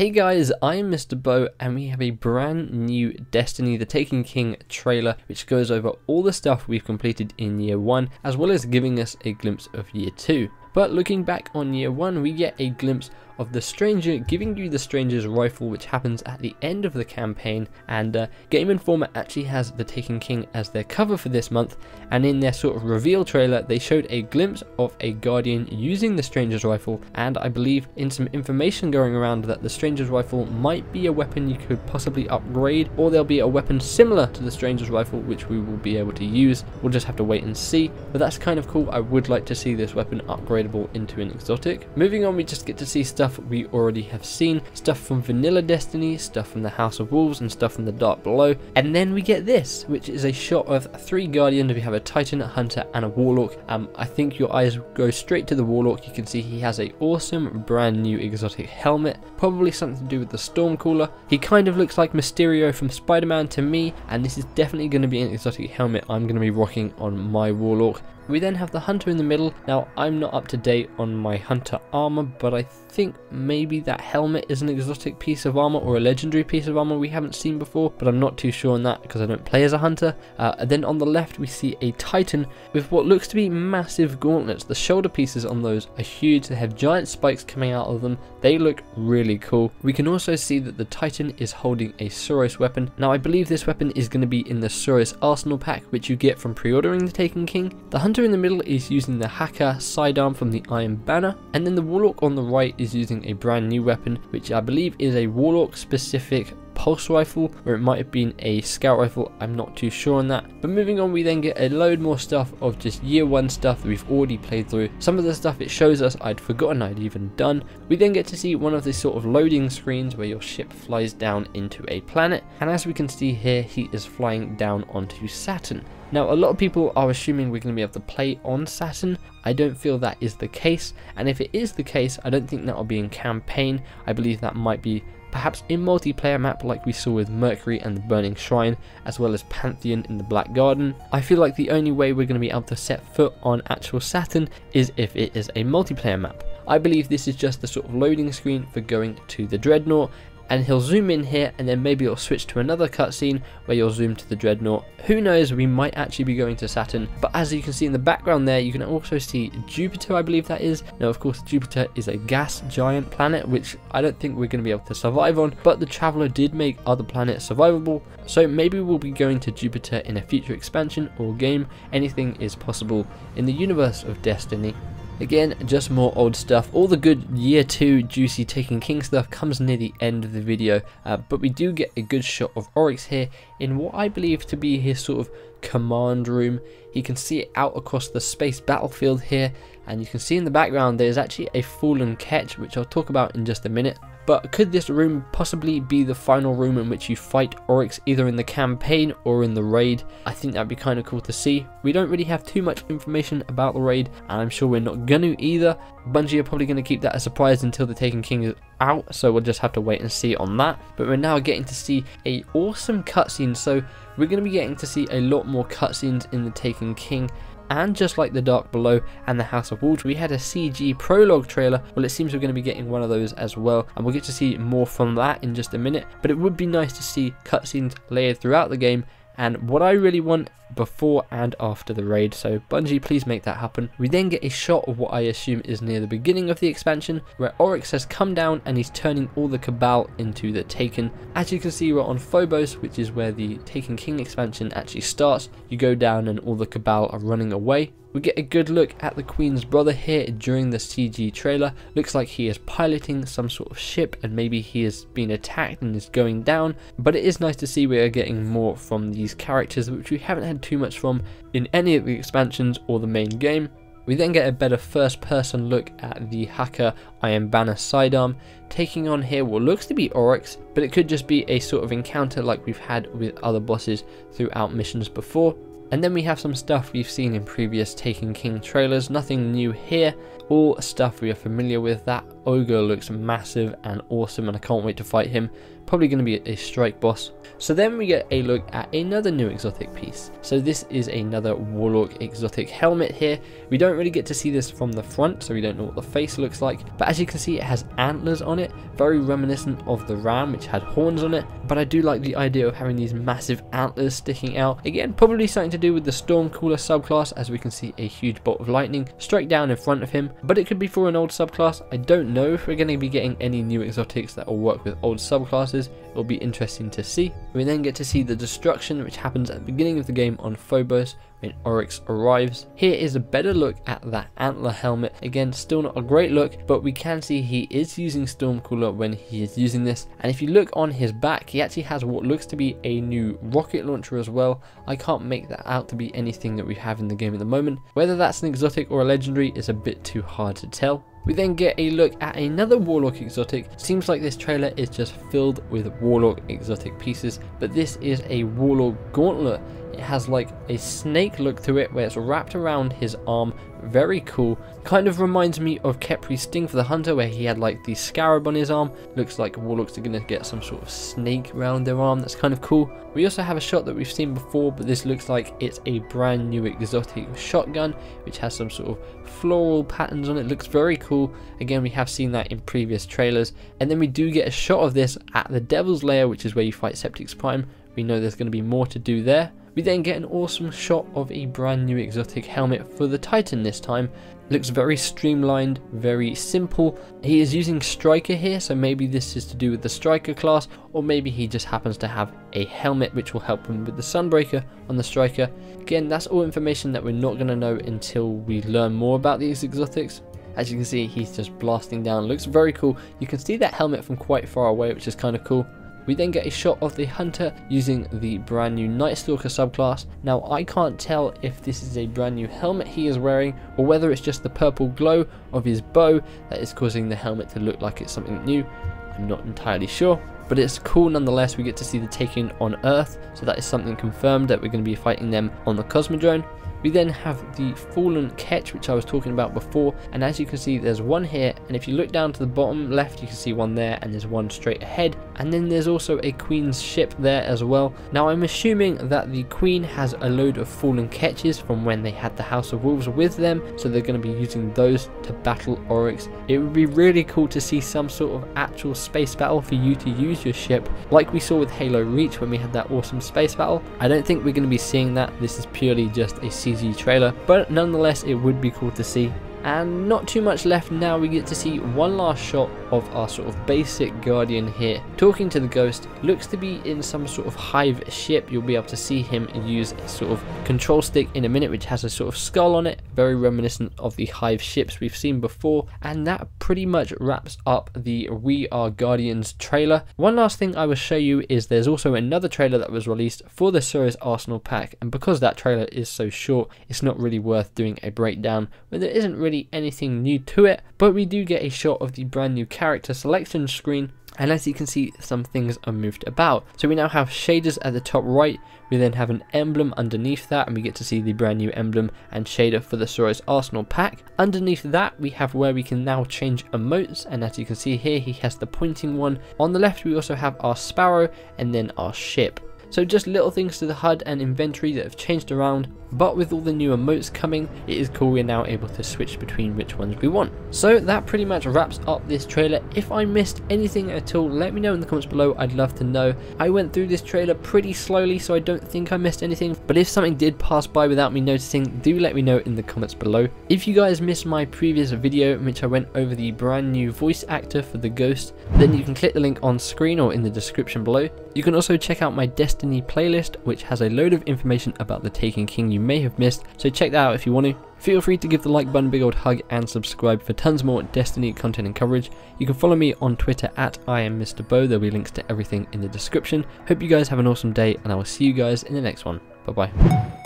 Hey guys, I'm Mr. Bo and we have a brand new Destiny the Taken King trailer which goes over all the stuff we've completed in year 1 as well as giving us a glimpse of year 2. But looking back on year 1 we get a glimpse of the Stranger giving you the Stranger's rifle, which happens at the end of the campaign, and Game Informer actually has the Taken King as their cover for this month, and in their sort of reveal trailer they showed a glimpse of a Guardian using the Stranger's rifle, and I believe in some information going around that the Stranger's rifle might be a weapon you could possibly upgrade, or there'll be a weapon similar to the Stranger's rifle which we will be able to use. We'll just have to wait and see, but that's kind of cool. I would like to see this weapon upgradable into an exotic. Moving on, we just get to see stuff we already have seen, stuff from vanilla Destiny, stuff from the House of Wolves, and stuff from the Dark Below, and then we get this, which is a shot of 3 Guardians. We have a Titan, a Hunter, and a Warlock. I think your eyes go straight to the Warlock. You can see he has a awesome brand new exotic helmet, probably something to do with the Stormcaller. He kind of looks like Mysterio from Spider-Man to me, and this is definitely going to be an exotic helmet I'm going to be rocking on my Warlock. We then have the Hunter in the middle. Now, I'm not up to date on my Hunter armor, but I think maybe that helmet is an exotic piece of armor or a legendary piece of armor we haven't seen before, but I'm not too sure on that because I don't play as a Hunter. And then on the left we see a Titan with what looks to be massive gauntlets. The shoulder pieces on those are huge. They have giant spikes coming out of them. They look really cool. We can also see that the Titan is holding a Soros weapon. Now, I believe this weapon is going to be in the Soros Arsenal pack, which you get from pre-ordering the Taken King. The Hunter in the middle is using the Hacker sidearm from the Iron Banner, and then the Warlock on the right is using a brand new weapon, which I believe is a Warlock specific pulse rifle, or it might have been a scout rifle. I'm not too sure on that. But moving on, we then get a load more stuff of just year 1 stuff that we've already played through. Some of the stuff it shows us I'd forgotten I'd even done. We then get to see one of the sort of loading screens where your ship flies down into a planet, and as we can see here, he is flying down onto Saturn. Now, a lot of people are assuming we're going to be able to play on Saturn. I don't feel that is the case, and if it is the case, I don't think that will be in campaign. I believe that might be perhaps in multiplayer map like we saw with Mercury and the Burning Shrine, as well as Pantheon in the Black Garden. I feel like the only way we're going to be able to set foot on actual Saturn is if it is a multiplayer map. I believe this is just the sort of loading screen for going to the Dreadnought, and he'll zoom in here and then maybe it'll switch to another cutscene where you'll zoom to the Dreadnought. Who knows, we might actually be going to Saturn. But as you can see in the background there, you can also see Jupiter, I believe that is. Now, of course, Jupiter is a gas giant planet, which I don't think we're going to be able to survive on, but the Traveler did make other planets survivable, so maybe we'll be going to Jupiter in a future expansion or game. Anything is possible in the universe of Destiny. Again, just more old stuff. All the good year 2 juicy Taken King stuff comes near the end of the video, but we do get a good shot of Oryx here in what I believe to be his sort of command room. You can see it out across the space battlefield here, and you can see in the background there's actually a fallen ketch, which I'll talk about in just a minute. But could this room possibly be the final room in which you fight Oryx, either in the campaign or in the raid? I think that'd be kind of cool to see. We don't really have too much information about the raid, and I'm sure we're not gonna either. Bungie are probably going to keep that a surprise until the Taken King is out, so we'll just have to wait and see on that. But we're now getting to see a awesome cutscene, so we're going to be getting to see a lot more cutscenes in the Taken King. And just like the Dark Below and the House of Wolves, we had a CG prologue trailer. Well, it seems we're going to be getting one of those as well, and we'll get to see more from that in just a minute. But it would be nice to see cutscenes layered throughout the game, and what I really want before and after the raid, so Bungie, please make that happen. We then get a shot of what I assume is near the beginning of the expansion, where Oryx has come down and he's turning all the Cabal into the Taken. As you can see, we're on Phobos, which is where the Taken King expansion actually starts. You go down and all the Cabal are running away. We get a good look at the Queen's brother here during the CG trailer. Looks like he is piloting some sort of ship, and maybe he has been attacked and is going down. But it is nice to see we are getting more from these characters, which we haven't had too much from in any of the expansions or the main game. We then get a better first person look at the Hacker Iron Banner sidearm, taking on here what looks to be Oryx, but it could just be a sort of encounter like we've had with other bosses throughout missions before. And then we have some stuff we've seen in previous Taken King trailers, nothing new here, all stuff we are familiar with that ogre looks massive and awesome, and I can't wait to fight him. Probably going to be a strike boss. So then we get a look at another new exotic piece. So this is another Warlock exotic helmet here. We don't really get to see this from the front, so we don't know what the face looks like, but as you can see, it has antlers on it, very reminiscent of the ram, which had horns on it. But I do like the idea of having these massive antlers sticking out. Again, probably something to do with the Stormcaller subclass, as we can see a huge bolt of lightning strike down in front of him, but it could be for an old subclass. I don't know if we're going to be getting any new exotics that will work with old subclasses. It'll be interesting to see. We then get to see the destruction, which happens at the beginning of the game on Phobos when Oryx arrives. Here is a better look at that antler helmet. Again, still not a great look, but we can see he is using Stormcaller when he is using this. And if you look on his back, he actually has what looks to be a new rocket launcher as well. I can't make that out to be anything that we have in the game at the moment. Whether that's an exotic or a legendary is a bit too hard to tell. We then get a look at another Warlock exotic. Seems like this trailer is just filled with Warlock exotic pieces, but this is a Warlock Gauntlet. It has like a snake look to it where it's wrapped around his arm. Very cool. Kind of reminds me of Kepri's Sting for the Hunter, where he had like the scarab on his arm. Looks like Warlocks are going to get some sort of snake around their arm. That's kind of cool. We also have a shot that we've seen before, but this looks like it's a brand new exotic shotgun, which has some sort of floral patterns on it. Looks very cool. Again, we have seen that in previous trailers. And then we do get a shot of this at the Devil's Lair, which is where you fight Septic's Prime. We know there's going to be more to do there. We then get an awesome shot of a brand new exotic helmet for the Titan this time. Looks very streamlined, very simple. He is using Striker here, so maybe this is to do with the Striker class, or maybe he just happens to have a helmet which will help him with the Sunbreaker on the Striker. Again, that's all information that we're not going to know until we learn more about these exotics. As you can see, he's just blasting down. Looks very cool. You can see that helmet from quite far away, which is kind of cool. We then get a shot of the Hunter using the brand new Night Stalker subclass. Now I can't tell if this is a brand new helmet he is wearing, or whether it's just the purple glow of his bow that is causing the helmet to look like it's something new. I'm not entirely sure, but it's cool nonetheless. We get to see the Taken on Earth, so that is something confirmed that we're going to be fighting them on the Cosmodrome. We then have the Fallen Ketch, which I was talking about before, and as you can see, there's one here, and if you look down to the bottom left, you can see one there, and there's one straight ahead, and then there's also a Queen's ship there as well. Now I'm assuming that the Queen has a load of Fallen Ketches from when they had the House of Wolves with them, so they're going to be using those to battle Oryx. It would be really cool to see some sort of actual space battle for you to use your ship, like we saw with Halo Reach when we had that awesome space battle. I don't think we're going to be seeing that. This is purely just a CG trailer, but nonetheless it would be cool to see. And not too much left now. We get to see one last shot of our sort of basic Guardian here talking to the Ghost. Looks to be in some sort of hive ship. You'll be able to see him use a sort of control stick in a minute, which has a sort of skull on it, very reminiscent of the hive ships we've seen before. And that pretty much wraps up the We Are Guardians trailer. One last thing I will show you is there's also another trailer that was released for the Surus Arsenal pack, and because that trailer is so short, it's not really worth doing a breakdown when there isn't really anything new to it. But we do get a shot of the brand new character selection screen, and as you can see, some things are moved about. So we now have shaders at the top right. We then have an emblem underneath that, and we get to see the brand new emblem and shader for the Surus Arsenal pack. Underneath that, we have where we can now change emotes, and as you can see here, he has the pointing one. On the left, we also have our sparrow and then our ship. So just little things to the HUD and inventory that have changed around, but with all the new emotes coming, it is cool we're now able to switch between which ones we want. So that pretty much wraps up this trailer. If I missed anything at all, let me know in the comments below. I'd love to know. I went through this trailer pretty slowly, so I don't think I missed anything, but if something did pass by without me noticing, do let me know in the comments below. If you guys missed my previous video in which I went over the brand new voice actor for the Ghost, then you can click the link on screen or in the description below. You can also check out my Destiny playlist, which has a load of information about the Taken King you may have missed, so check that out if you want to. Feel free to give the like button a big old hug and subscribe for tons more Destiny content and coverage. You can follow me on Twitter at @IamMrBo. There'll be links to everything in the description. Hope you guys have an awesome day, and I will see you guys in the next one. Bye bye.